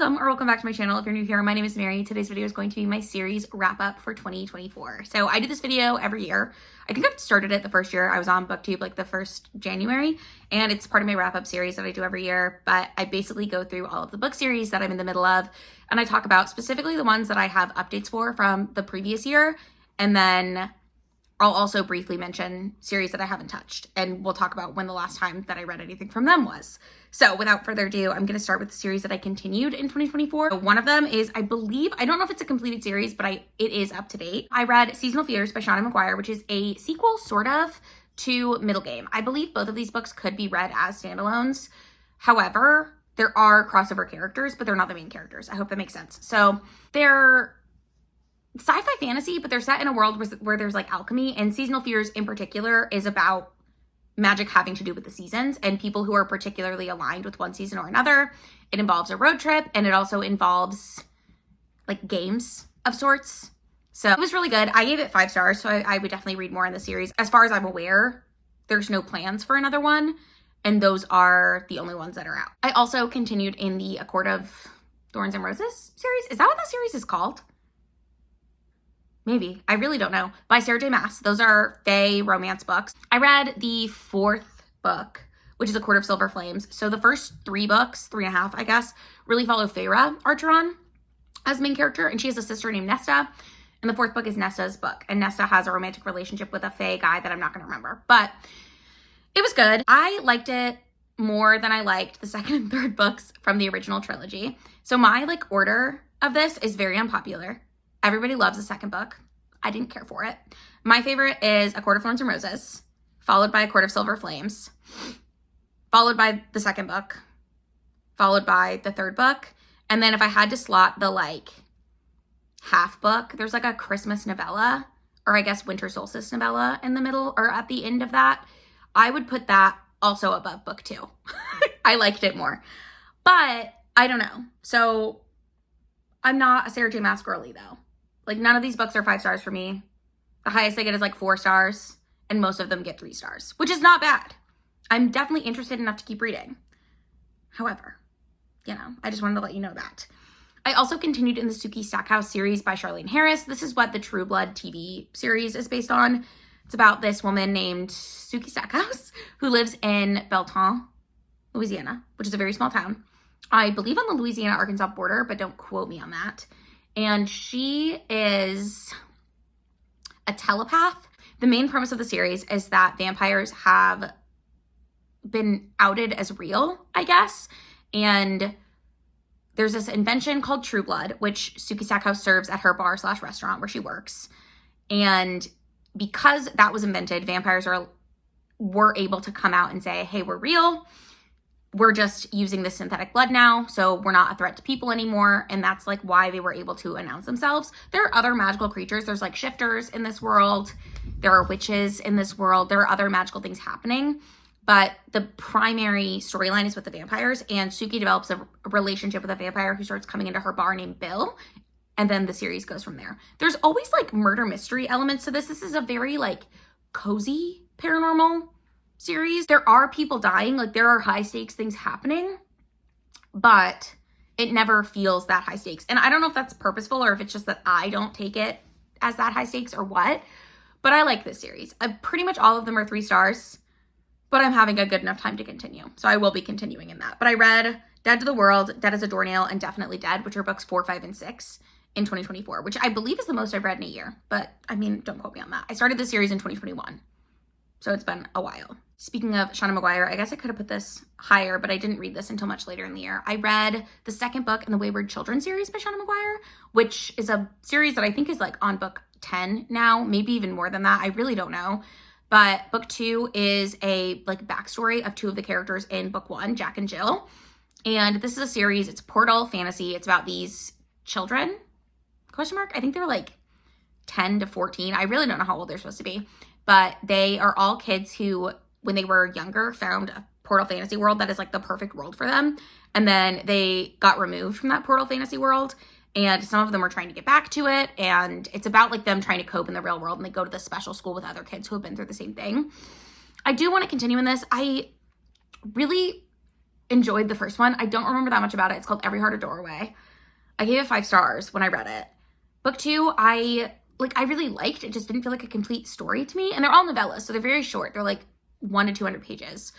Welcome back to my channel. If you're new here, my name is Mary. Today's video is going to be my series wrap up for 2024. So I do this video every year. I think I've started it the first year I was on BookTube, like the first January, and it's part of my wrap up series that I do every year. But I basically go through all of the book series that I'm in the middle of, and I talk about specifically the ones that I have updates for from the previous year, and then I'll also briefly mention series that I haven't touched, and we'll talk about when the last time that I read anything from them was. So without further ado, I'm going to start with the series that I continued in 2024. One of them is, I believe, I don't know if it's a completed series, but it is up to date. I read Seasonal Fears by Shauna McGuire, which is a sequel sort of to Middle Game. I believe both of these books could be read as standalones. However, there are crossover characters, but they're not the main characters. I hope that makes sense. So they're sci-fi fantasy, but they're set in a world where there's like alchemy, and Seasonal Fears in particular is about magic having to do with the seasons and people who are particularly aligned with one season or another. It involves a road trip, and it also involves like games of sorts. So it was really good. I gave it 5 stars, so I would definitely read more in the series. As far as I'm aware, there's no plans for another one, and those are the only ones that are out. I also continued in the A Court of Thorns and Roses series. Is that what that series is called? Maybe. I really don't know. By Sarah J. Maas. Those are fae romance books. I read the 4th book, which is A Court of Silver Flames. So the first 3 books, 3.5, I guess, really follow Feyre Archeron as main character, and she has a sister named Nesta. And the 4th book is Nesta's book. And Nesta has a romantic relationship with a fae guy that I'm not going to remember. But it was good. I liked it more than I liked the 2nd and 3rd books from the original trilogy. So my order of this is very unpopular. Everybody loves the 2nd book. I didn't care for it. My favorite is A Court of Thorns and Roses, followed by A Court of Silver Flames, followed by the 2nd book, followed by the 3rd book. And then if I had to slot the half book, there's a Christmas novella, or I guess winter solstice novella in the middle or at the end of that. I would put that also above book 2. I liked it more, but I don't know. So I'm not a Sarah J. Maas girly though. None of these books are 5 stars for me. The highest I get is 4 stars, and most of them get 3 stars, which is not bad. I'm definitely interested enough to keep reading. However, I just wanted to let you know that. I also continued in the Sookie Stackhouse series by Charlaine Harris. This is what the True Blood TV series is based on. It's about this woman named Sookie Stackhouse who lives in Belton, Louisiana, which is a very small town. I believe on the Louisiana-Arkansas border, but don't quote me on that. And she is a telepath. The main premise of the series is that vampires have been outed as real, I guess. And there's this invention called True Blood, which Sookie Stackhouse serves at her bar/restaurant where she works. And because that was invented, vampires were able to come out and say, hey, we're real. We're just using this synthetic blood now, so we're not a threat to people anymore. And that's why they were able to announce themselves. There are other magical creatures. There's shifters in this world. There are witches in this world. There are other magical things happening. But the primary storyline is with the vampires, and Sookie develops a relationship with a vampire who starts coming into her bar named Bill. And then the series goes from there. There's always murder mystery elements to this. This is a very cozy paranormal series. There are people dying, there are high stakes things happening, but it never feels that high stakes. And I don't know if that's purposeful or if it's just that I don't take it as that high stakes or what, but I like this series. Pretty much all of them are 3 stars, but I'm having a good enough time to continue. So I will be continuing in that. But I read Dead to the World, Dead as a Doornail, and Definitely Dead, which are books 4, 5, and 6 in 2024, which I believe is the most I've read in a year. But don't quote me on that. I started this series in 2021. So it's been a while. Speaking of Shauna McGuire, I guess I could have put this higher, but I didn't read this until much later in the year. I read the 2nd book in the Wayward Children series by Shauna McGuire, which is a series that I think is on book 10 now, maybe even more than that. I really don't know. But book 2 is a backstory of 2 of the characters in book 1, Jack and Jill. And this is a series, it's portal fantasy. It's about these children, ? I think they're 10 to 14. I really don't know how old they're supposed to be. But they are all kids who, when they were younger, found a portal fantasy world that is the perfect world for them. And then they got removed from that portal fantasy world. And some of them are trying to get back to it. And it's about them trying to cope in the real world. And they go to this special school with other kids who have been through the same thing. I do want to continue in this. I really enjoyed the first one. I don't remember that much about it. It's called Every Heart a Doorway. I gave it 5 stars when I read it. Book 2, I really liked. It just didn't feel like a complete story to me. And they're all novellas, so they're very short. They're like 1 to 200 pages.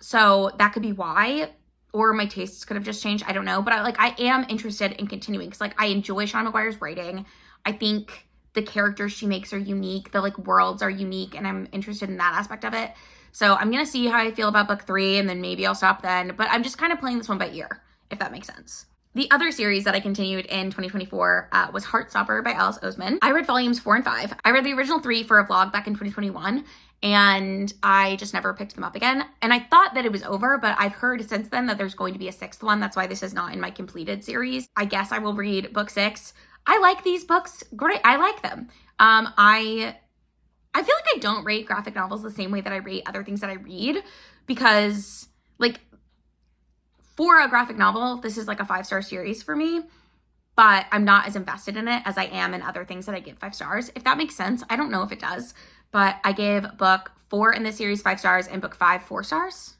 So that could be why, or my tastes could have just changed. I don't know. But I am interested in continuing because I enjoy Sean McGuire's writing. I think the characters she makes are unique. The worlds are unique, and I'm interested in that aspect of it. So I'm going to see how I feel about book 3, and then maybe I'll stop then. But I'm just kind of playing this one by ear, if that makes sense. The other series that I continued in 2024 was Heartstopper by Alice Oseman. I read volumes 4 and 5. I read the original 3 for a vlog back in 2021, and I just never picked them up again. And I thought that it was over, but I've heard since then that there's going to be a 6th one. That's why this is not in my completed series. I guess I will read book 6. I like these books. Great. I like them. I feel like I don't rate graphic novels the same way that I rate other things that I read, because for a graphic novel, this is a 5-star series for me, but I'm not as invested in it as I am in other things that I give 5 stars, if that makes sense. I don't know if it does, but I gave book 4 in this series 5 stars and book 5 4 stars,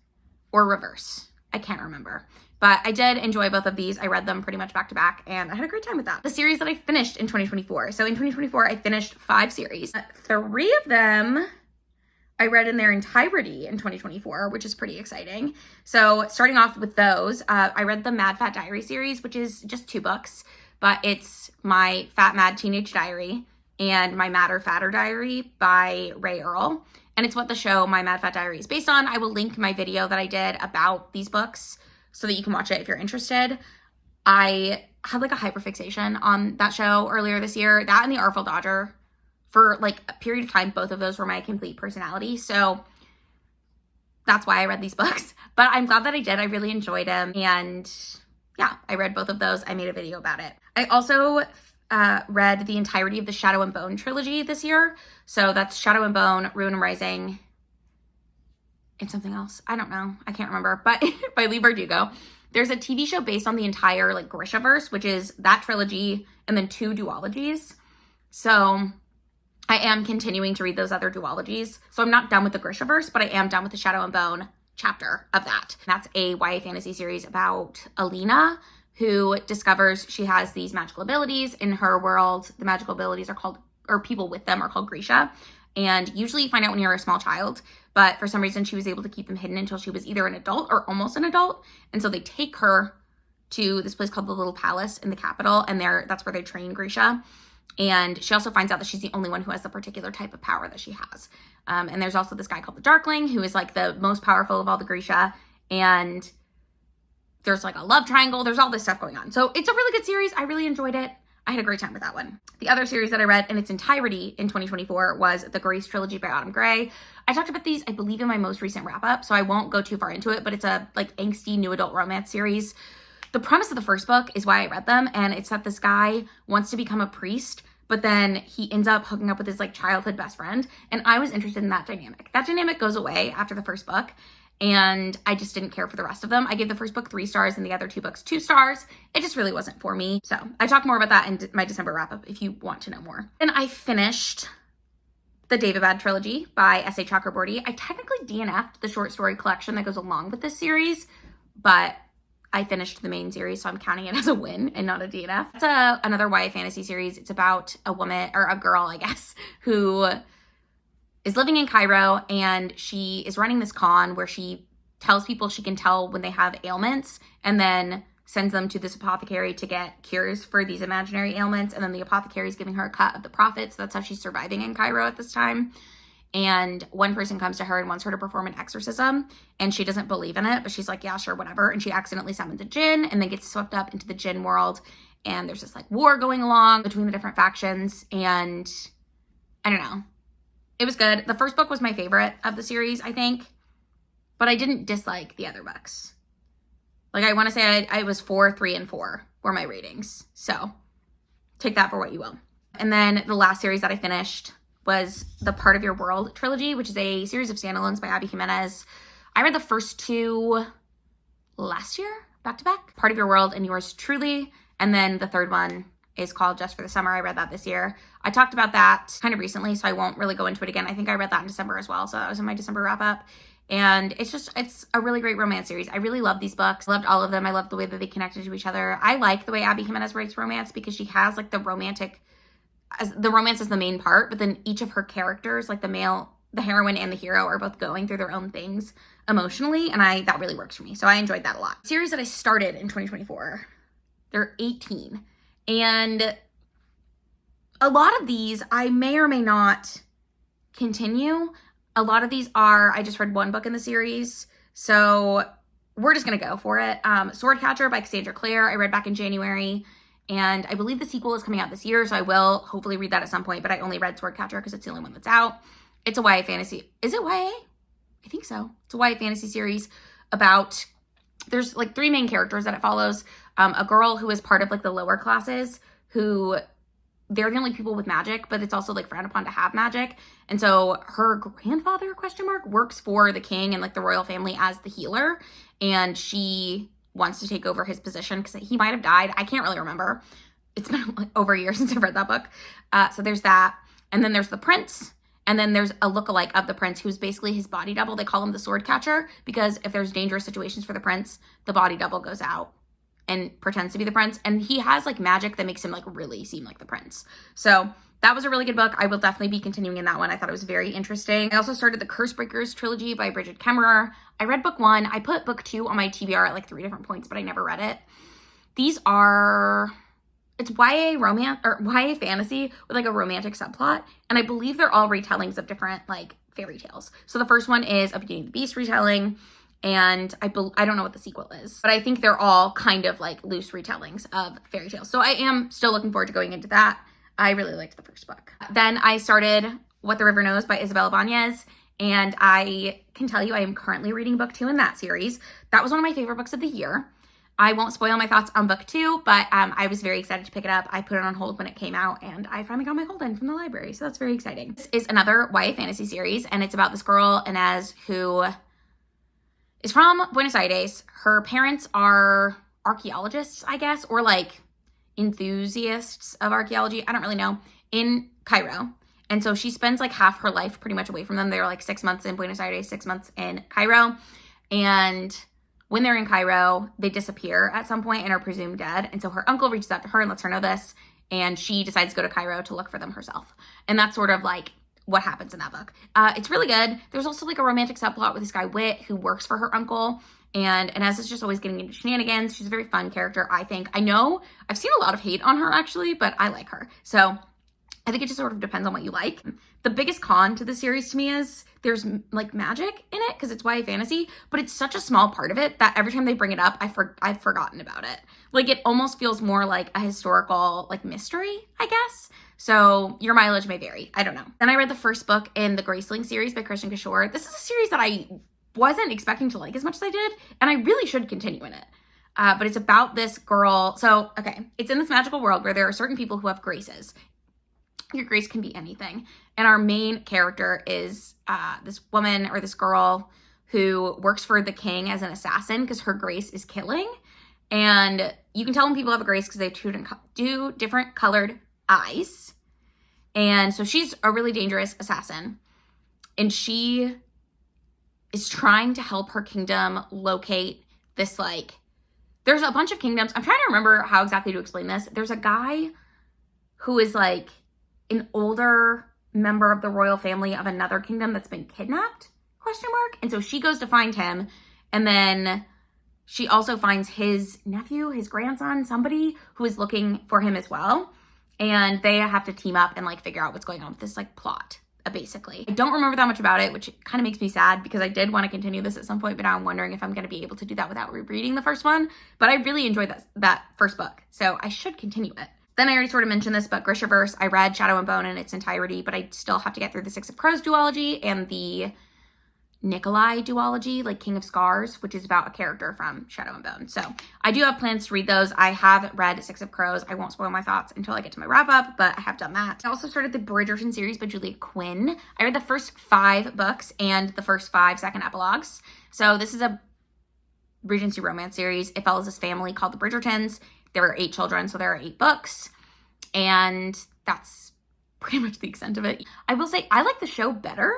or reverse. I can't remember. But I did enjoy both of these. I read them pretty much back to back, and I had a great time with that. The series that I finished in 2024. So in 2024, I finished 5 series. 3 of them I read in their entirety in 2024, which is pretty exciting. So starting off with those, I read the Mad Fat Diary series, which is just 2 books, but it's my Fat Mad Teenage Diary and my Madder Fatter Diary by Ray Earl. And it's what the show My Mad Fat Diary is based on. I will link my video that I did about these books so that you can watch it if you're interested. I had a hyperfixation on that show earlier this year. That and the Artful Dodger. For a period of time, both of those were my complete personality. So that's why I read these books. But I'm glad that I did. I really enjoyed them. And yeah, I read both of those. I made a video about it. I also read the entirety of the Shadow and Bone trilogy this year. So that's Shadow and Bone, Ruin and Rising, and something else. I don't know. I can't remember. But by Leigh Bardugo. There's a TV show based on the entire Grishaverse, which is that trilogy and then 2 duologies. So I am continuing to read those other duologies. So I'm not done with the Grishaverse, but I am done with the Shadow and Bone chapter of that. That's a YA fantasy series about Alina, who discovers she has these magical abilities. In her world, the magical abilities are called, or people with them are called Grisha. And usually you find out when you're a small child, but for some reason she was able to keep them hidden until she was either an adult or almost an adult. And so they take her to this place called the Little Palace in the capital, and that's where they train Grisha. And she also finds out that she's the only one who has the particular type of power that she has. And there's also this guy called the Darkling, who is the most powerful of all the Grisha. And there's a love triangle. There's all this stuff going on. So it's a really good series. I really enjoyed it. I had a great time with that one. The other series that I read in its entirety in 2024 was the Grace trilogy by Autumn Gray. I talked about these, I believe, in my most recent wrap-up, so I won't go too far into it, but it's a angsty new adult romance series. The premise of the first book is why I read them, and it's that this guy wants to become a priest, but then he ends up hooking up with his childhood best friend, and I was interested in that dynamic. That dynamic goes away after the first book, and I just didn't care for the rest of them. I gave the first book 3 stars and the other 2 books 2 stars. It just really wasn't for me. So I talk more about that in my December wrap-up if you want to know more. And I finished the Daevabad trilogy by S.A. Chakraborty. I technically DNF'd the short story collection that goes along with this series, but I finished the main series, so I'm counting it as a win and not a DNF. It's another YA fantasy series. It's about a woman, or a girl, I guess, who is living in Cairo, and she is running this con where she tells people she can tell when they have ailments and then sends them to this apothecary to get cures for these imaginary ailments. And then the apothecary is giving her a cut of the profits. That's how she's surviving in Cairo at this time. And one person comes to her and wants her to perform an exorcism, and she doesn't believe in it, but she's like, yeah, sure, whatever. And she accidentally summons a djinn and then gets swept up into the djinn world. And there's this war going along between the different factions. And I don't know. It was good. The first book was my favorite of the series, I think, but I didn't dislike the other books. I want to say I was 4, 3, and 4 were my ratings. So take that for what you will. And then the last series that I finished was the Part of Your World trilogy, which is a series of standalones by Abby Jimenez. I read the first 2 last year, back to back. Part of Your World and Yours Truly. And then the third one is called Just for the Summer. I read that this year. I talked about that kind of recently, so I won't really go into it again. I think I read that in December as well, so that was in my December wrap-up. And it's a really great romance series. I really love these books. Loved all of them. I loved the way that they connected to each other. I like the way Abby Jimenez writes romance because she has like the romance is the main part, but then each of her characters, like the heroine and the hero, are both going through their own things emotionally, and that really works for me. So I enjoyed that a lot. Series that I started in 2024, they're 18. And a lot of these I may or may not continue. A lot of these I just read one book in the series, so we're just gonna go for it. Swordcatcher by Cassandra Clare, I read back in January, and I believe the sequel is coming out this year, so I will hopefully read that at some point, but I only read Swordcatcher because it's the only one that's out. It's a YA fantasy. Is it YA? I think so. It's a YA fantasy series about, there's like 3 main characters that it follows. A girl who is part of like the lower classes who they're the only people with magic, but it's also like frowned upon to have magic. And so her grandfather, works for the king and like the royal family as the healer. And she wants to take over his position because he might have died. I can't really remember. It's been like over a year since I've read that book. So there's that. And then there's the prince. And then there's a lookalike of the prince who's basically his body double. They call him the sword catcher because if there's dangerous situations for the prince, the body double goes out and pretends to be the prince. And he has like magic that makes him like really seem like the prince. So that was a really good book. I will definitely be continuing in that one. I thought it was very interesting. I also started the Cursebreakers trilogy by Bridget Kemmerer. I read book 1. I put book 2 on my TBR at like 3 different points, but I never read it. It's YA romance or YA fantasy with like a romantic subplot. And I believe they're all retellings of different like fairy tales. So the first one is a Beauty and the Beast retelling. And I don't know what the sequel is, but I think they're all kind of like loose retellings of fairy tales. So I am still looking forward to going into that. I really liked the first book. Then I started What the River Knows by Isabel Ibanez. And I can tell you I am currently reading book 2 in that series. That was one of my favorite books of the year. I won't spoil my thoughts on book 2, but I was very excited to pick it up. I put it on hold when it came out, and I finally got my hold in from the library, so that's very exciting. This is another YA fantasy series, and it's about this girl, Inez, who is from Buenos Aires. Her parents are archaeologists, I guess, or like enthusiasts of archaeology. I don't really know, in Cairo. And so she spends like half her life pretty much away from them. They're like 6 months in Buenos Aires, 6 months in Cairo. And when they're in Cairo, they disappear at some point and are presumed dead. And so her uncle reaches out to her and lets her know this. And she decides to go to Cairo to look for them herself. And that's sort of like what happens in that book. It's really good. There's also like a romantic subplot with this guy, Whit, who works for her uncle. And Inez is just always getting into shenanigans. She's a very fun character, I think. I know I've seen a lot of hate on her actually, but I like her. So I think it just sort of depends on what you like. The biggest con to the series to me is there's like magic in it because it's YA fantasy, but it's such a small part of it that every time they bring it up, I've forgotten about it. Like it almost feels more like a historical like mystery, I guess. So your mileage may vary. I don't know. Then I read the first book in the Graceling series by Christian Kishore. This is a series that I wasn't expecting to like as much as I did, and I really should continue in it. But it's about this girl. So, okay, it's in this magical world where there are certain people who have graces. Your grace can be anything. And our main character is this woman or this girl who works for the king as an assassin because her grace is killing. And you can tell when people have a grace because they have two different colored eyes. And so she's a really dangerous assassin. And she is trying to help her kingdom locate this, like, there's a bunch of kingdoms. I'm trying to remember how exactly to explain this. There's a guy who is like an older member of the royal family of another kingdom that's been kidnapped, ? And so she goes to find him. And then she also finds his nephew, his grandson, somebody who is looking for him as well. And they have to team up and like figure out what's going on with this like plot, basically. I don't remember that much about it, which kind of makes me sad because I did want to continue this at some point, but now I'm wondering if I'm going to be able to do that without rereading the first one. But I really enjoyed that first book, so I should continue it. Then I already sort of mentioned this, but Grishaverse, I read Shadow and Bone in its entirety, but I still have to get through the Six of Crows duology and the Nikolai duology, like King of Scars, which is about a character from Shadow and Bone. So I do have plans to read those. I have read Six of Crows. I won't spoil my thoughts until I get to my wrap up, but I have done that. I also started the Bridgerton series by Julia Quinn. I read the first 5 books and the first 5 second epilogues. So this is a Regency romance series. It follows this family called the Bridgertons. There are 8 children, so there are 8 books. And that's pretty much the extent of it. I will say I like the show better.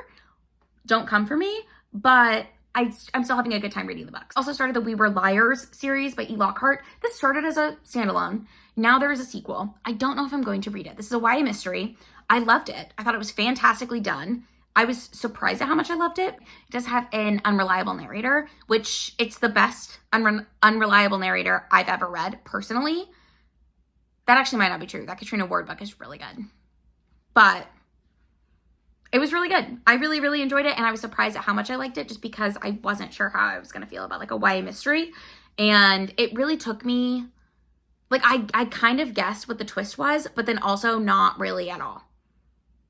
Don't come for me, but I'm still having a good time reading the books. Also started the We Were Liars series by E. Lockhart. This started as a standalone. Now there is a sequel. I don't know if I'm going to read it. This is a YA mystery. I loved it. I thought it was fantastically done. I was surprised at how much I loved it. It does have an unreliable narrator, which it's the best unreliable narrator I've ever read, personally. That actually might not be true. That Katrina Ward book is really good. But it was really good. I really, really enjoyed it, and I was surprised at how much I liked it just because I wasn't sure how I was going to feel about like a YA mystery. And it really took me, like I kind of guessed what the twist was, but then also not really at all.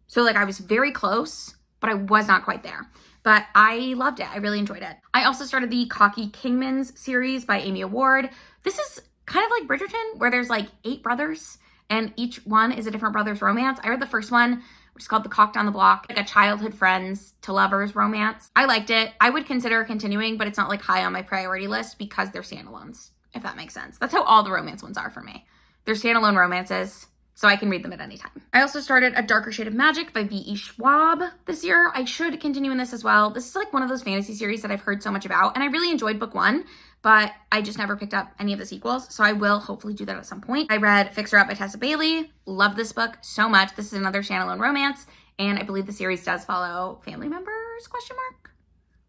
So like I was very close, but I was not quite there. But I loved it. I really enjoyed it. I also started the Cocky Kingmans series by Amy Ward. This is kind of like Bridgerton, where there's like 8 brothers, and each one is a different brother's romance. I read the first one, which is called The Cock Down the Block, like a childhood friends to lovers romance. I liked it. I would consider continuing, but it's not like high on my priority list because they're standalones, if that makes sense. That's how all the romance ones are for me. They're standalone romances, so I can read them at any time. I also started A Darker Shade of Magic by V.E. Schwab this year. I should continue in this as well. This is like one of those fantasy series that I've heard so much about, and I really enjoyed book 1, but I just never picked up any of the sequels, so I will hopefully do that at some point. I read Fix Her Up by Tessa Bailey. Love this book so much. This is another standalone romance, and I believe the series does follow family members, ?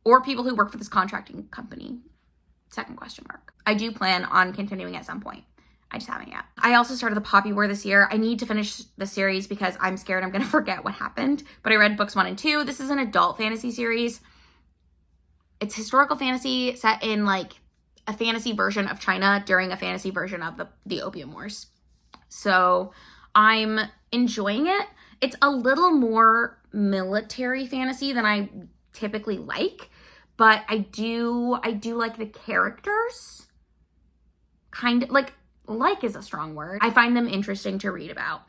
Or people who work for this contracting company, ? I do plan on continuing at some point. I just haven't yet. I also started the Poppy War this year. I need to finish the series because I'm scared I'm going to forget what happened. But I read books 1 and 2. This is an adult fantasy series. It's historical fantasy set in like a fantasy version of China during a fantasy version of the Opium Wars. So I'm enjoying it. It's a little more military fantasy than I typically like, but I do like the characters. Kind of like is a strong word. I find them interesting to read about.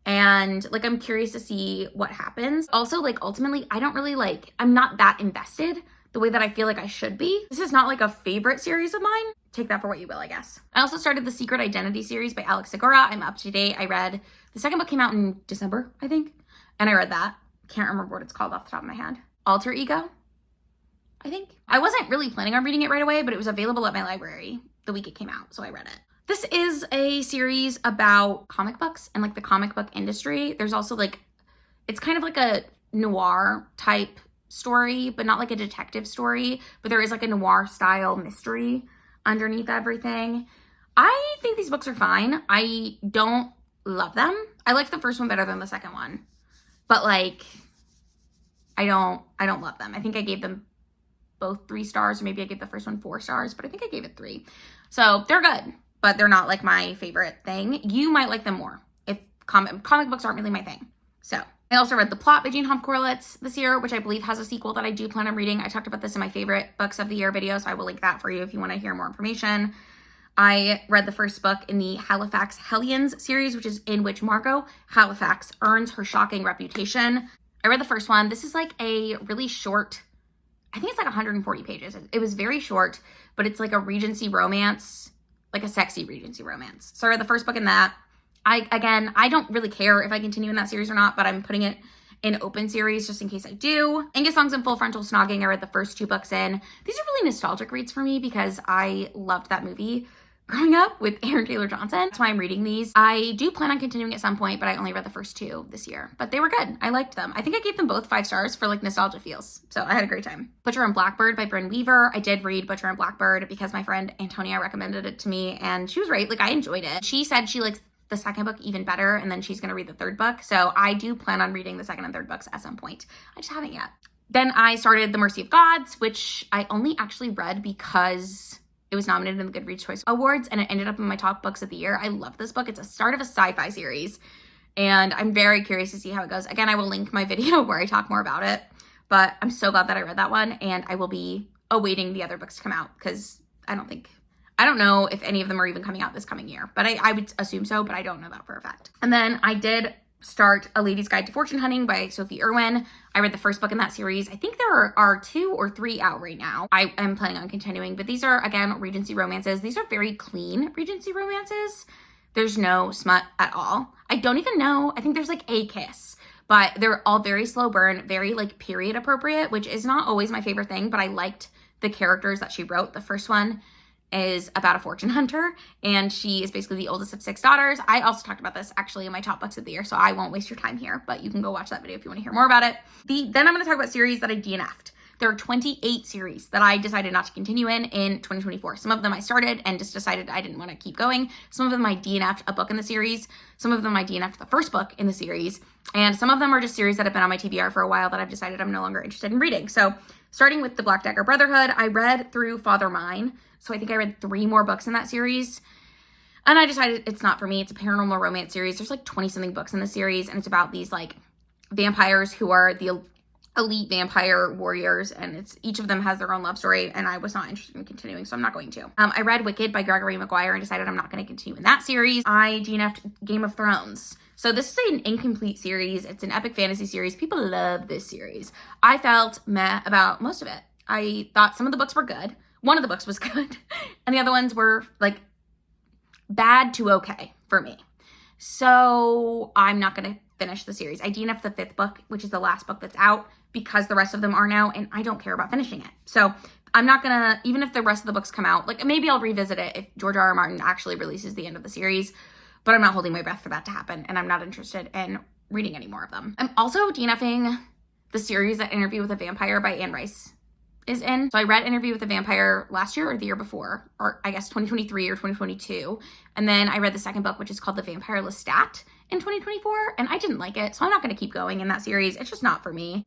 And like, I'm curious to see what happens. Also, like, ultimately, I'm not that invested the way that I feel like I should be. This is not like a favorite series of mine. Take that for what you will, I guess. I also started the Secret Identity series by Alex Segura. I'm up to date. I read, the second book came out in December, I think. And I read that. Can't remember what it's called off the top of my head. Alter Ego, I think. I wasn't really planning on reading it right away, but it was available at my library the week it came out, so I read it. This is a series about comic books and like the comic book industry. There's also like, it's kind of like a noir type story, but not like a detective story, but there is like a noir style mystery underneath everything. I think these books are fine. I don't love them. I liked the first one better than the second one, but like, I don't love them. I think I gave them both 3 stars, or maybe I gave the first one 4 stars, but I think I gave it 3. So they're good, but they're not like my favorite thing. You might like them more if comic books aren't really my thing. So I also read The Plot by Jean Hoff-Korelitz this year, which I believe has a sequel that I do plan on reading. I talked about this in my favorite books of the year video, so I will link that for you if you want to hear more information. I read the first book in the Halifax Hellions series, which is in which Margot Halifax earns her shocking reputation. I read the first one. This is like a really short, I think it's like 140 pages. It was very short, but it's like a Regency romance, like a sexy Regency romance. So I read the first book in that. I don't really care if I continue in that series or not, but I'm putting it in open series just in case I do. Angus Songs and Full Frontal Snogging, I read the first 2 books in. These are really nostalgic reads for me because I loved that movie growing up with Aaron Taylor Johnson. That's why I'm reading these. I do plan on continuing at some point, but I only read the first 2 this year. But they were good. I liked them. I think I gave them both 5 stars for like nostalgia feels. So I had a great time. Butcher and Blackbird by Bryn Weaver. I did read Butcher and Blackbird because my friend Antonia recommended it to me, and she was right. Like, I enjoyed it. She said she likes the second book even better, and then she's going to read the third book. So I do plan on reading the second and third books at some point. I just haven't yet. Then I started The Mercy of Gods, which I only actually read because it was nominated in the Goodreads Choice Awards, and it ended up in my top books of the year. I love this book. It's a start of a sci-fi series, and I'm very curious to see how it goes. Again, I will link my video where I talk more about it, but I'm so glad that I read that one, and I will be awaiting the other books to come out because I don't know if any of them are even coming out this coming year, but I would assume so, but I don't know that for a fact. And then I did start A Lady's Guide to Fortune Hunting by Sophie Irwin. I read the first book in that series. I think there are 2 or 3 out right now. I am planning on continuing, but these are, again, Regency romances. These are very clean Regency romances. There's no smut at all. I don't even know. I think there's like a kiss, but they're all very slow burn, very like period appropriate, which is not always my favorite thing, but I liked the characters that she wrote. The first one is about a fortune hunter, and she is basically the oldest of 6 daughters. I also talked about this actually in my top books of the year, so I won't waste your time here, but you can go watch that video if you want to hear more about it. Then I'm going to talk about series that I DNF'd. There are 28 series that I decided not to continue in 2024. Some of them I started and just decided I didn't want to keep going. Some of them I DNF'd a book in the series. Some of them I DNF'd the first book in the series. And some of them are just series that have been on my TBR for a while that I've decided I'm no longer interested in reading. So starting with the Black Dagger Brotherhood, I read through Father Mine. So I think I read 3 more books in that series. And I decided it's not for me. It's a paranormal romance series. There's like 20-something books in the series. And it's about these like vampires who are the elite vampire warriors, and each of them has their own love story, and I was not interested in continuing, so I'm not going to. I read Wicked by Gregory Maguire and decided I'm not going to continue in that series. I DNF'd Game of Thrones. So this is an incomplete series. It's an epic fantasy series. People love this series. I felt meh about most of it. I thought some of the books were good. One of the books was good, and the other ones were like bad to okay for me. So I'm not going to finish the series. I DNF'd the 5th book, which is the last book that's out, because the rest of them are now, and I don't care about finishing it. So I'm not gonna, even if the rest of the books come out, like maybe I'll revisit it if George R.R. Martin actually releases the end of the series, but I'm not holding my breath for that to happen, and I'm not interested in reading any more of them. I'm also DNFing the series that Interview with a Vampire by Anne Rice is in. So I read Interview with a Vampire last year or the year before, or I guess 2023 or 2022. And then I read the second book, which is called The Vampire Lestat in 2024, and I didn't like it. So I'm not going to keep going in that series. It's just not for me.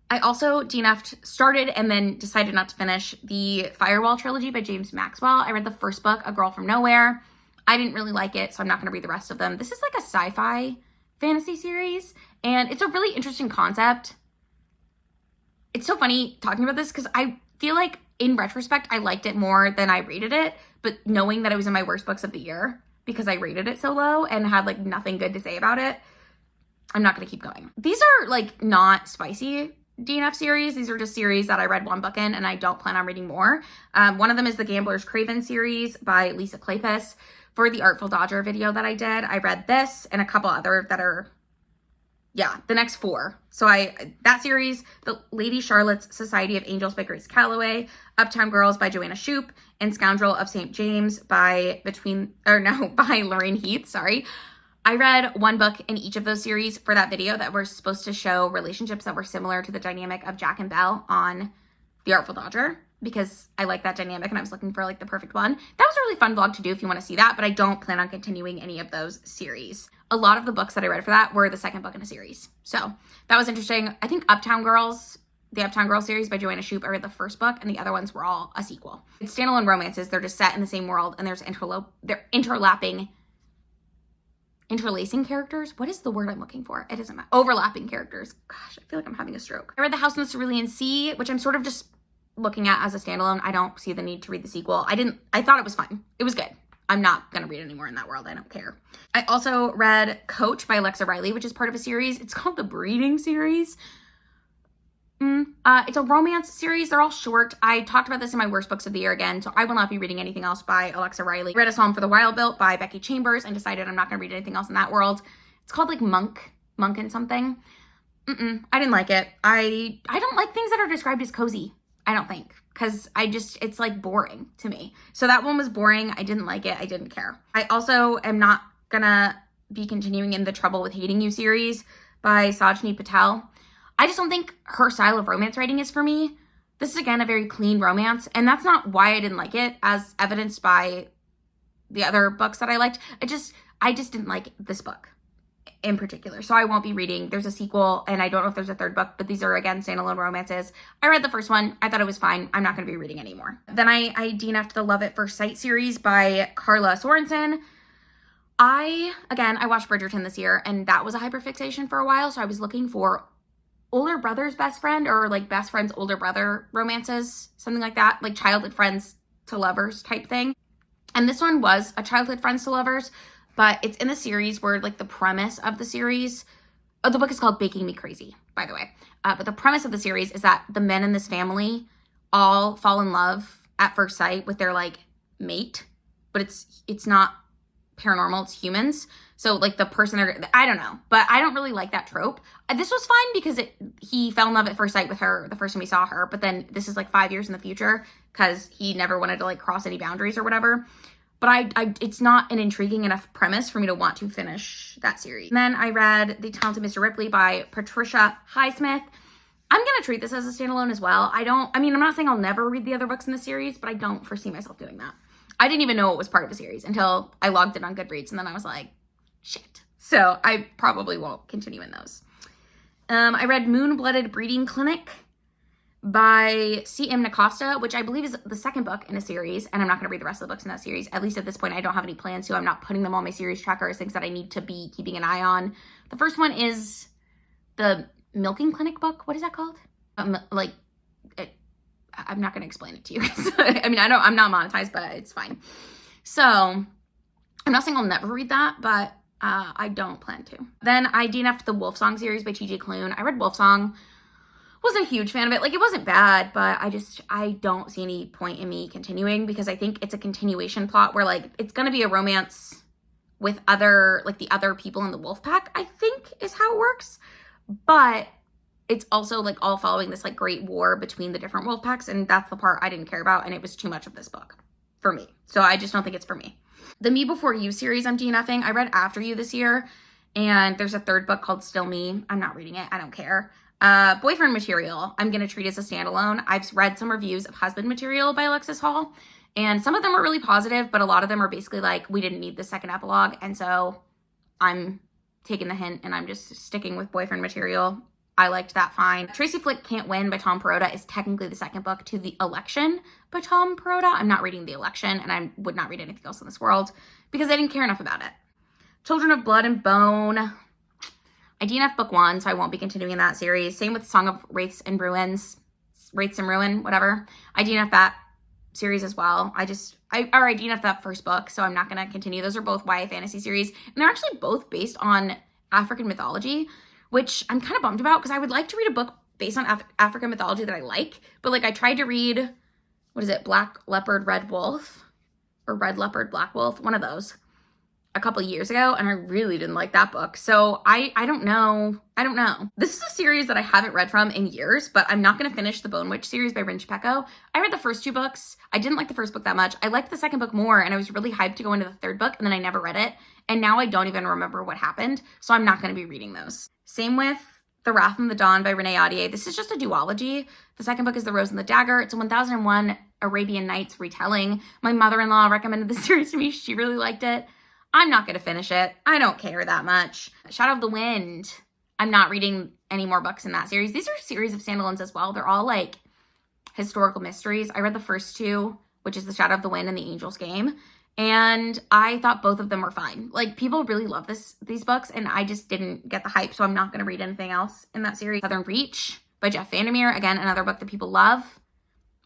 I also DNF'd, started, and then decided not to finish the Firewall trilogy by James Maxwell. I read the first book, A Girl from Nowhere. I didn't really like it, so I'm not going to read the rest of them. This is like a sci-fi fantasy series, and it's a really interesting concept. It's so funny talking about this because I feel like in retrospect, I liked it more than I rated it, but knowing that it was in my worst books of the year because I rated it so low and had like nothing good to say about it, I'm not going to keep going. These are like not spicy DNF series. These are just series that I read 1 book in and I don't plan on reading more. One of them is the Gambler's Craven series by Lisa Kleypas. For the Artful Dodger video that I did, I read this and a couple other that are, the next 4. So that series, the Lady Charlotte's Society of Angels by Grace Calloway, Uptown Girls by Joanna Shoup, and Scoundrel of St. James by Lorraine Heath, sorry. I read 1 book in each of those series for that video that were supposed to show relationships that were similar to the dynamic of Jack and Belle on The Artful Dodger, because I like that dynamic and I was looking for like the perfect one. That was a really fun vlog to do if you want to see that, but I don't plan on continuing any of those series. A lot of the books that I read for that were the second book in a series. So that was interesting. I think Uptown Girls, the Uptown Girls series by Joanna Shoup, I read the first book, and the other ones were all a sequel. It's standalone romances. They're just set in the same world, and they're interlacing characters. What is the word I'm looking for? It doesn't matter. Overlapping characters. Gosh, I feel like I'm having a stroke. I read The House in the Cerulean Sea, which I'm sort of just looking at as a standalone. I don't see the need to read the sequel. I thought it was fun. It was good. I'm not going to read anymore in that world. I don't care. I also read Coach by Alexa Riley, which is part of a series. It's called the Breeding series. It's a romance series. They're all short. I talked about this in my worst books of the year again, so I will not be reading anything else by Alexa Riley. I read A Psalm for the Wild Built by Becky Chambers and decided I'm not going to read anything else in that world. It's called like Monk and something. I didn't like it. I don't like things that are described as cozy. I don't think, because it's like boring to me. So that one was boring. I didn't like it. I didn't care. I also am not gonna be continuing in the Trouble with Hating You series by Sajni Patel. I just don't think her style of romance writing is for me. This is, again, a very clean romance, and that's not why I didn't like it, as evidenced by the other books that I liked. I just didn't like this book in particular, so I won't be reading. There's a sequel, and I don't know if there's a 3rd book, but these are, again, standalone romances. I read the first one. I thought it was fine. I'm not going to be reading anymore. Then I DNF'd the Love at First Sight series by Carla Sorensen. I watched Bridgerton this year, and that was a hyperfixation for a while, so I was looking for older brother's best friend, or like best friend's older brother romances, something like that, like childhood friends to lovers type thing. And this one was a childhood friends to lovers, but it's in the series where like the premise of the series, the book is called Baking Me Crazy, by the way. But the premise of the series is that the men in this family all fall in love at first sight with their like mate, but it's not paranormal, it's humans. So like the person, I don't know, but I don't really like that trope. This was fine because he fell in love at first sight with her the first time he saw her, but then this is like 5 years in the future because he never wanted to like cross any boundaries or whatever. But it's not an intriguing enough premise for me to want to finish that series. And then I read The Talented Mr. Ripley by Patricia Highsmith. I'm going to treat this as a standalone as well. I'm not saying I'll never read the other books in the series, but I don't foresee myself doing that. I didn't even know it was part of a series until I logged it on Goodreads, and then I was like, shit. So I probably won't continue in those. I read Moon-Blooded Breeding Clinic by C.M. Nacosta, which I believe is the second book in a series, and I'm not going to read the rest of the books in that series. At least at this point, I don't have any plans to. I'm not putting them on my series tracker as things that I need to be keeping an eye on. The first one is the Milking Clinic book. What is that called? I'm not going to explain it to you. I'm not monetized, but it's fine. So I'm not saying I'll never read that, but I don't plan to. Then I DNF'd the Wolfsong series by T.J. Klune. I read Wolfsong. Wasn't a huge fan of it. Like, it wasn't bad, but I don't see any point in me continuing because I think it's a continuation plot where, like, it's going to be a romance with the other people in the wolf pack, I think is how it works. But it's also, like, all following this, like, great war between the different wolf packs, and that's the part I didn't care about, and it was too much of this book for me. So I just don't think it's for me. The Me Before You series I'm DNFing. I read After You this year, and there's a third book called Still Me. I'm not reading it. I don't care. Boyfriend Material, I'm going to treat as a standalone. I've read some reviews of Husband Material by Alexis Hall, and some of them are really positive, but a lot of them are basically like, we didn't need the second epilogue, and so I'm taking the hint, and I'm just sticking with Boyfriend Material. I liked that fine. Tracy Flick Can't Win by Tom Perrotta is technically the second book to The Election by Tom Perrotta. I'm not reading The Election, and I would not read anything else in this world because I didn't care enough about it. Children of Blood and Bone. I DNF book 1, so I won't be continuing that series. Same with Song of Wraiths and Ruins. Wraiths and Ruin, whatever. I DNF that series as well. I DNF that first book, so I'm not going to continue. Those are both YA fantasy series, and they're actually both based on African mythology, which I'm kind of bummed about because I would like to read a book based on African mythology that I like, but like I tried to read, Black Leopard, Red Wolf, or Red Leopard, Black Wolf, one of those, a couple years ago, and I really didn't like that book. So I don't know. This is a series that I haven't read from in years, but I'm not going to finish the Bone Witch series by Rinch Pecco. I read the first 2 books. I didn't like the first book that much. I liked the second book more, and I was really hyped to go into the third book, and then I never read it. And now I don't even remember what happened, so I'm not going to be reading those. Same with The Wrath and the Dawn by Renee Audier. This is just a duology. The second book is The Rose and the Dagger. It's a 1001 Arabian Nights retelling. My mother-in-law recommended this series to me. She really liked it. I'm not going to finish it. I don't care that much. Shadow of the Wind. I'm not reading any more books in that series. These are a series of standalones as well. They're all like historical mysteries. I read the first 2, which is The Shadow of the Wind and The Angel's Game, and I thought both of them were fine. Like, people really love these books, and I just didn't get the hype, so I'm not going to read anything else in that series. Southern Reach by Jeff Vandermeer. Again, another book that people love.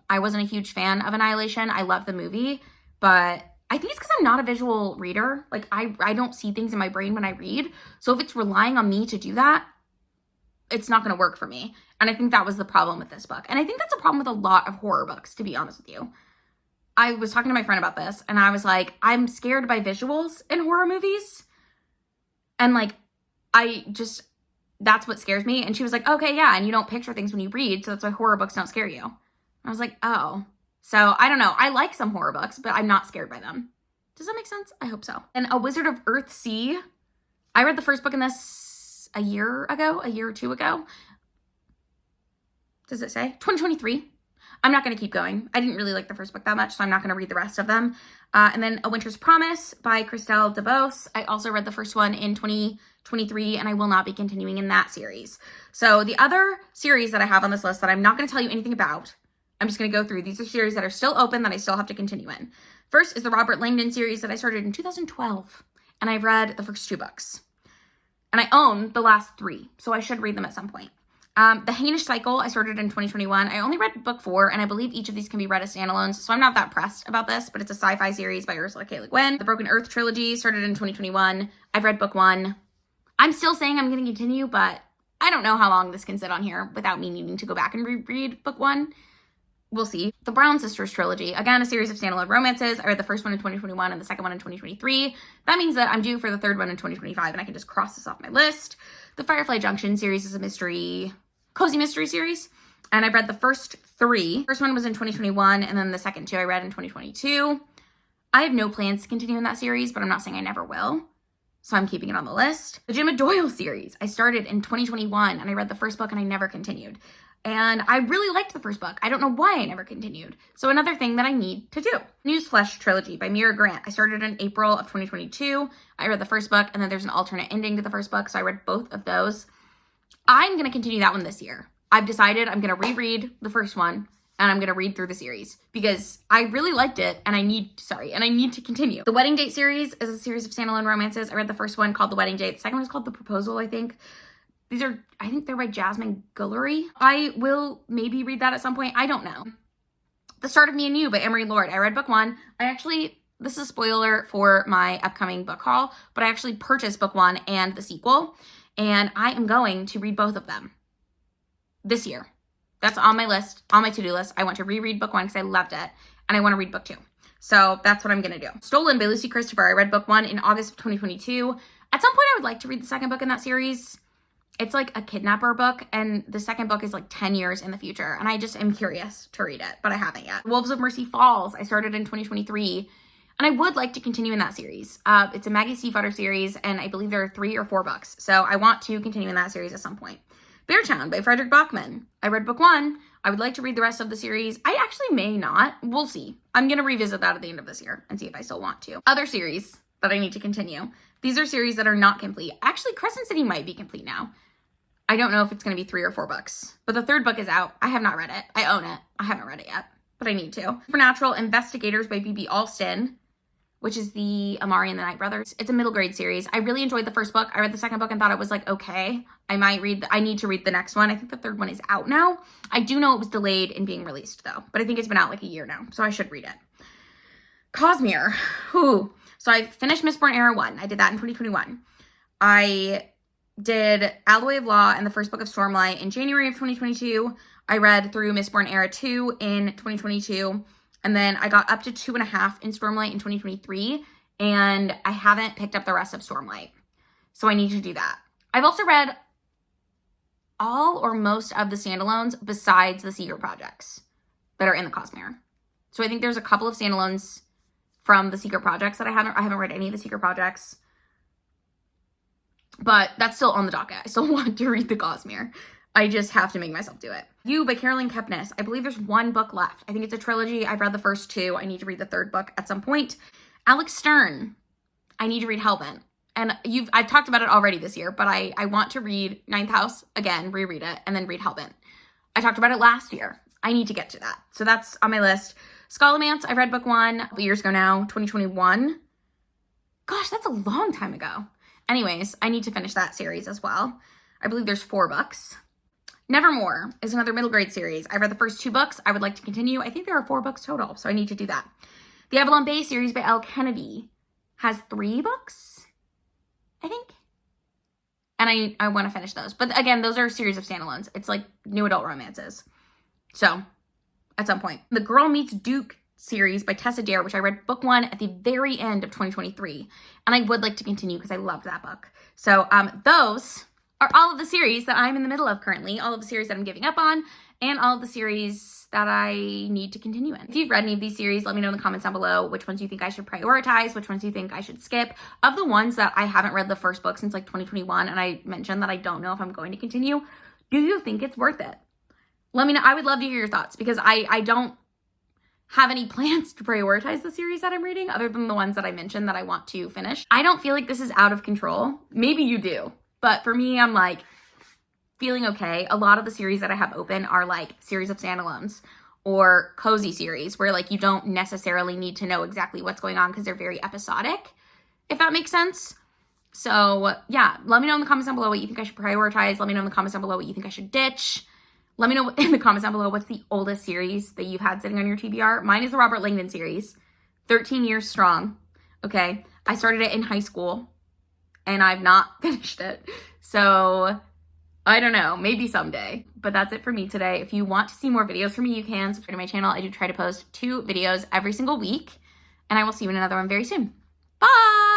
I wasn't a huge fan of Annihilation. I love the movie, but I think it's because I'm not a visual reader. Like, I don't see things in my brain when I read. So if it's relying on me to do that, it's not going to work for me. And I think that was the problem with this book. And I think that's a problem with a lot of horror books, to be honest with you. I was talking to my friend about this, and I was like, I'm scared by visuals in horror movies. And, like, that's what scares me. And she was like, okay, yeah, and you don't picture things when you read, so that's why horror books don't scare you. I was like, oh. So, I don't know. I like some horror books, but I'm not scared by them. Does that make sense? I hope so. And A Wizard of Earthsea. I read the first book in this a year or 2 ago. Does it say? 2023. I'm not going to keep going. I didn't really like the first book that much, so I'm not going to read the rest of them. And then A Winter's Promise by Christelle DeBose. I also read the first one in 2023, and I will not be continuing in that series. So the other series that I have on this list that I'm not going to tell you anything about, I'm just going to go through. These are series that are still open that I still have to continue in. First is the Robert Langdon series that I started in 2012, and I've read the first 2 books. And I own the last 3, so I should read them at some point. The Hainish Cycle, I started in 2021. I only read book 4, and I believe each of these can be read as standalones, so I'm not that pressed about this, but it's a sci-fi series by Ursula K. Le Guin. The Broken Earth trilogy started in 2021. I've read book 1. I'm still saying I'm going to continue, but I don't know how long this can sit on here without me needing to go back and reread book 1. We'll see. The Brown Sisters trilogy, again, a series of standalone romances. I read the first one in 2021 and the second one in 2023. That means that I'm due for the third one in 2025, and I can just cross this off my list. The Firefly Junction series is a mystery, cozy mystery series, and I've read the first three. First one was in 2021, and then the second two I read in 2022. I have no plans to continue in that series, but I'm not saying I never will, so I'm keeping it on the list. The Jim Doyle series, I started in 2021, and I read the first book, and I never continued. And I really liked the first book. I don't know why I never continued. So another thing that I need to do. Newsflesh trilogy by Mira Grant. I started in April of 2022. I read the first book, and then there's an alternate ending to the first book, so I read both of those. I'm going to continue that one this year. I've decided I'm going to reread the first one, and I'm going to read through the series because I really liked it, and I need to continue. The Wedding Date series is a series of standalone romances. I read the first one called The Wedding Date. The second one is called The Proposal, I think. I think they're by Jasmine Guillory. I will maybe read that at some point. I don't know. The Start of Me and You by Emery Lord. I read book one. This is a spoiler for my upcoming book haul, but I actually purchased book one and the sequel, and I am going to read both of them this year. That's on my list, on my to-do list. I want to reread book one because I loved it, and I want to read book two. So that's what I'm going to do. Stolen by Lucy Christopher. I read book one in August of 2022. At some point, I would like to read the second book in that series. It's like a kidnapper book, and the second book is like 10 years in the future, and I just am curious to read it, but I haven't yet. Wolves of Mercy Falls, I started in 2023, and I would like to continue in that series. It's a Maggie Stiefvater series, and I believe there are 3 or 4 books, so I want to continue in that series at some point. Beartown by Frederick Bachman. I read book one. I would like to read the rest of the series. I actually may not. We'll see. I'm going to revisit that at the end of this year and see if I still want to. Other series that I need to continue. These are series that are not complete. Actually, Crescent City might be complete now. I don't know if it's going to be 3 or 4 books, but the third book is out. I have not read it. I own it. I haven't read it yet, but I need to. Supernatural Investigators by B.B. Alston, which is the Amari and the Night Brothers. It's a middle grade series. I really enjoyed the first book. I read the second book and thought it was like, okay, I need to read the next one. I think the third one is out now. I do know it was delayed in being released though, but I think it's been out like a year now, so I should read it. Cosmere. Whew. So I finished Mistborn Era 1. I did that in 2021. I did Alloy of Law and the first book of Stormlight in January of 2022. I read through Mistborn Era 2 in 2022. And then I got up to 2.5 in Stormlight in 2023. And I haven't picked up the rest of Stormlight. So I need to do that. I've also read all or most of the standalones besides the secret projects that are in the Cosmere. So I think there's a couple of standalones from the secret projects that I haven't read any of the secret projects. But that's still on the docket. I still want to read the Cosmere. I just have to make myself do it. You by Caroline Kepnes. I believe there's 1 book left. I think it's a trilogy. I've read the first 2. I need to read the third book at some point. Alex Stern. I need to read Hellbent. And I've talked about it already this year, but I want to read Ninth House again, reread it, and then read Hellbent. I talked about it last year. I need to get to that. So that's on my list. Scholomance. I read book 1 a couple years ago now, 2021. Gosh, that's a long time ago. Anyways, I need to finish that series as well. I believe there's 4 books. Nevermore is another middle grade series. I read the first 2 books. I would like to continue. I think there are 4 books total, so I need to do that. The Avalon Bay series by Elle Kennedy has 3 books, I think. And I want to finish those. But again, those are a series of standalones. It's like new adult romances. So, at some point. The Girl Meets Duke series by Tessa Dare, which I read book 1 at the very end of 2023. And I would like to continue because I loved that book. So those are all of the series that I'm in the middle of currently, all of the series that I'm giving up on, and all of the series that I need to continue in. If you've read any of these series, let me know in the comments down below which ones you think I should prioritize, which ones you think I should skip. Of the ones that I haven't read the first book since like 2021, and I mentioned that I don't know if I'm going to continue, do you think it's worth it? Let me know. I would love to hear your thoughts because I don't have any plans to prioritize the series that I'm reading other than the ones that I mentioned that I want to finish. I don't feel like this is out of control. Maybe you do, but for me, I'm like feeling okay. A lot of the series that I have open are like series of standalones or cozy series where like you don't necessarily need to know exactly what's going on because they're very episodic, if that makes sense. So yeah, let me know in the comments down below what you think I should prioritize. Let me know in the comments down below what you think I should ditch. Let me know in the comments down below what's the oldest series that you've had sitting on your TBR. Mine is the Robert Langdon series, 13 years strong, okay? I started it in high school, and I've not finished it. So I don't know, maybe someday. But that's it for me today. If you want to see more videos from me, you can subscribe to my channel. I do try to post 2 videos every single week, and I will see you in another one very soon. Bye!